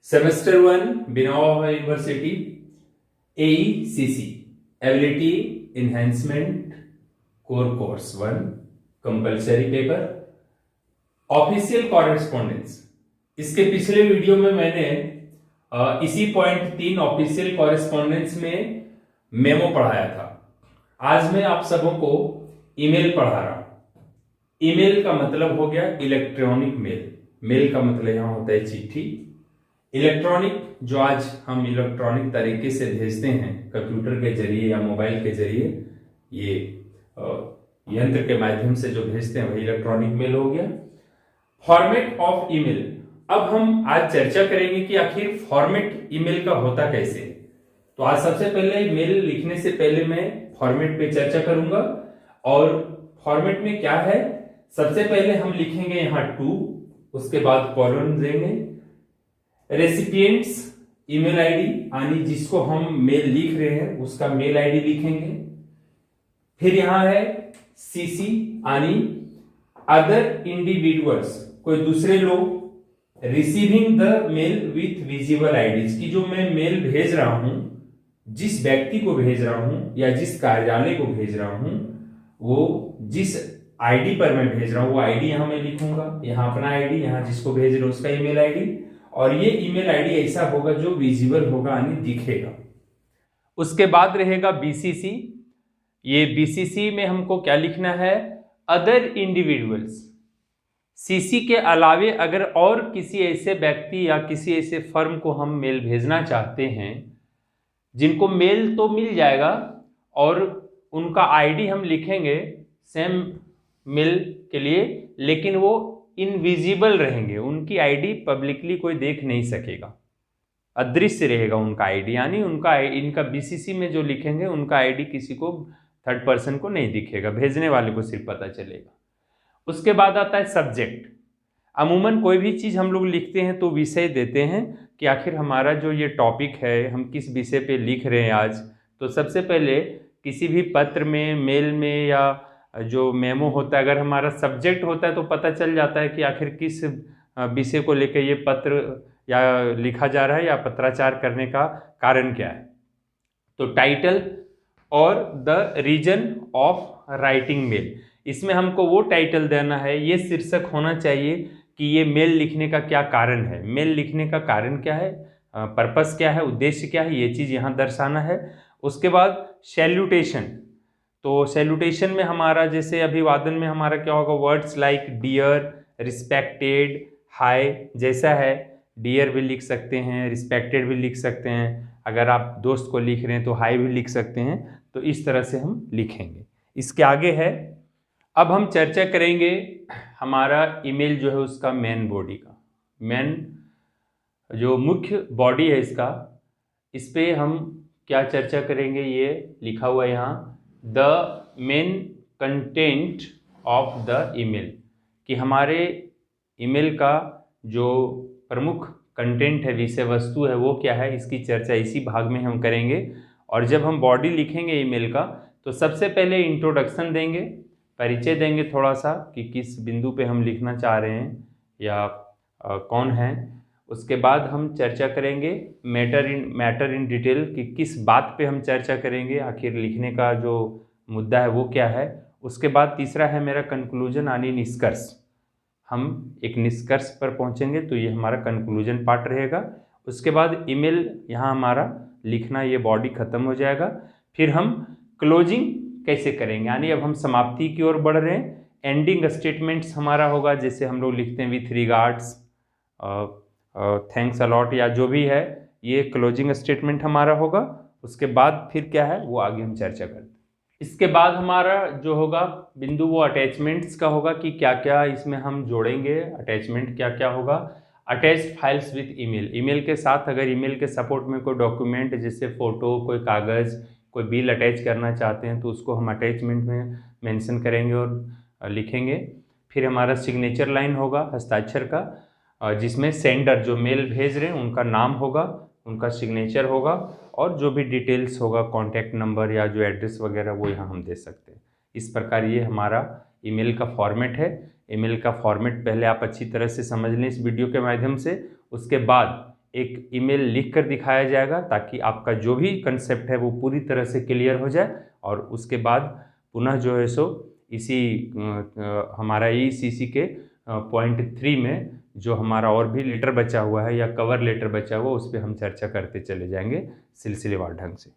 Semester 1 बिनोवा university AECC ability enhancement course 1 compulsory paper official correspondence. इसके पिछले video में मैंने इसी पॉइंट 3 ऑफिशियल कॉरेस्पॉन्डेंस में मेमो पढ़ाया था। आज मैं आप सबों को ईमेल पढ़ा रहा हूं। ईमेल का मतलब हो गया इलेक्ट्रॉनिक मेल। मेल का मतलब यहां होता है चिट्ठी। इलेक्ट्रॉनिक जो आज हम इलेक्ट्रॉनिक तरीके से भेजते हैं कंप्यूटर के जरिए या मोबाइल के जरिए, ये यंत्र के माध्यम से जो भेजते हैं वही इलेक्ट्रॉनिक मेल हो गया। Format of email. अब हम आज चर्चा करेंगे कि आखिर फॉर्मेट ईमेल का होता कैसे। तो आज सबसे पहले मेल लिखने से पहले मैं फॉर्मेट पे चर्चा करूंगा। और फॉर्मेट में क्या है, सबसे पहले हम लिखेंगे यहां टू, उसके बाद कॉलन देंगे, रेसिपिएंट्स ईमेल आईडी यानी जिसको हम मेल लिख रहे हैं उसका मेल आईडी लिखेंगे। फिर यहां है सीसी यानी अदर इंडिविजुअल्स, कोई दूसरे लोग, receiving the mail with visible IDs की जो मैं मेल भेज रहा हूं, जिस व्यक्ति को भेज रहा हूं या जिस कार्यालय को भेज रहा हूं, वो जिस आईडी पर मैं भेज रहा हूं वो आईडी यहां मैं लिखूंगा, यहां अपना आईडी, यहां जिसको भेज रहे हो उसका ईमेल आईडी। और ये ईमेल आईडी ऐसा होगा जो विजिबल होगा यानी दिखेगा। उसके बाद रहेगा बीसीसी। ये बीसीसी में हमको क्या लिखना है, अदर इंडिविजुअल्स। सीसी के अलावे अगर और किसी ऐसे व्यक्ति या किसी ऐसे फर्म को हम मेल भेजना चाहते हैं जिनको मेल तो मिल जाएगा और उनका आईडी हम लिखेंगे सेम मेल के लिए, लेकिन वो इनविजिबल रहेंगे, उनकी आईडी पब्लिकली कोई देख नहीं सकेगा, अदृश्य रहेगा उनका आईडी, यानी इनका बीसीसी में जो लिखेंगे उनका आईडी किसी को थर्ड पर्सन को नहीं दिखेगा, भेजने वाले को सिर्फ पता चलेगा। उसके बाद आता है सब्जेक्ट। अमूमन कोई भी चीज़ हम लोग लिखते हैं तो विषय देते हैं कि आखिर हमारा जो ये टॉपिक है हम किस विषय पे लिख रहे हैं आज। तो सबसे पहले किसी भी पत्र में, मेल में या जो मेमो होता है, अगर हमारा सब्जेक्ट होता है तो पता चल जाता है कि आखिर किस विषय को लेकर ये पत्र या लिखा जा रहा है या पत्राचार करने का कारण क्या है। तो टाइटल और the reason of writing mail, इसमें हमको वो टाइटल देना है, ये शीर्षक होना चाहिए कि ये मेल लिखने का क्या कारण है, मेल लिखने का कारण क्या है, पर्पस क्या है, उद्देश्य क्या है, ये चीज़ यहाँ दर्शाना है। उसके बाद सैल्यूटेशन। तो सैल्यूटेशन में हमारा जैसे अभिवादन में हमारा क्या होगा, वर्ड्स लाइक डियर, रिस्पेक्टेड, हाय जैसा है, डियर भी लिख सकते हैं, रिस्पेक्टेड भी लिख सकते हैं, अगर आप दोस्त को लिख रहे हैं तो हाय भी लिख सकते हैं। तो इस तरह से हम लिखेंगे। इसके आगे है, अब हम चर्चा करेंगे हमारा ईमेल जो है उसका मेन बॉडी का, मेन जो मुख्य बॉडी है इसका, इस पे हम क्या चर्चा करेंगे, ये लिखा हुआ है यहाँ, the main content of the email, कि हमारे ईमेल का जो प्रमुख कंटेंट है, विषय वस्तु है, वो क्या है, इसकी चर्चा इसी भाग में हम करेंगे। और जब हम बॉडी लिखेंगे ईमेल का तो सबसे पहले इंट्रोडक्शन देंगे, परिचय देंगे थोड़ा सा कि किस बिंदु पे हम लिखना चाह रहे हैं या कौन है। उसके बाद हम चर्चा करेंगे मैटर इन डिटेल कि किस बात पे हम चर्चा करेंगे, आखिर लिखने का जो मुद्दा है वो क्या है। उसके बाद तीसरा है मेरा कंक्लूजन यानी निष्कर्ष, हम एक निष्कर्ष पर पहुंचेंगे, तो ये हमारा कंक्लूजन पार्ट रहेगा। उसके बाद ईमेल यहाँ हमारा लिखना, ये बॉडी खत्म हो जाएगा। फिर हम क्लोजिंग कैसे करेंगे, यानी अब हम समाप्ति की ओर बढ़ रहे हैं। एंडिंग स्टेटमेंट्स हमारा होगा, जैसे हम लोग लिखते हैं विथ रिगार्ड्स, थैंक्स अलॉट या जो भी है, ये क्लोजिंग स्टेटमेंट हमारा होगा। उसके बाद फिर क्या है वो आगे हम चर्चा करते हैं। इसके बाद हमारा जो होगा बिंदु वो अटैचमेंट्स का होगा कि क्या क्या इसमें हम जोड़ेंगे, अटैचमेंट क्या क्या होगा। Attached files with email, email के साथ अगर ईमेल के सपोर्ट में कोई डॉक्यूमेंट जैसे फ़ोटो, कोई कागज़, कोई बिल अटैच करना चाहते हैं तो उसको हम अटैचमेंट में मेंशन करेंगे और लिखेंगे। फिर हमारा सिग्नेचर लाइन होगा हस्ताक्षर का, जिसमें सेंडर जो मेल भेज रहे हैं उनका नाम होगा, उनका सिग्नेचर होगा और जो भी डिटेल्स होगा, कॉन्टैक्ट नंबर या जो एड्रेस वगैरह वो यहाँ हम दे सकते हैं। इस प्रकार ये हमारा ईमेल का फॉर्मेट है। ईमेल का फॉर्मेट पहले आप अच्छी तरह से समझ लें इस वीडियो के माध्यम से। उसके बाद एक ईमेल लिख कर दिखाया जाएगा ताकि आपका जो भी कंसेप्ट है वो पूरी तरह से क्लियर हो जाए। और उसके बाद पुनः जो है सो इसी हमारा ECC के पॉइंट 3 में जो हमारा और भी लेटर बचा हुआ है या कवर लेटर बचा हुआ है उस पर हम चर्चा करते चले जाएंगे सिलसिलेवार ढंग से।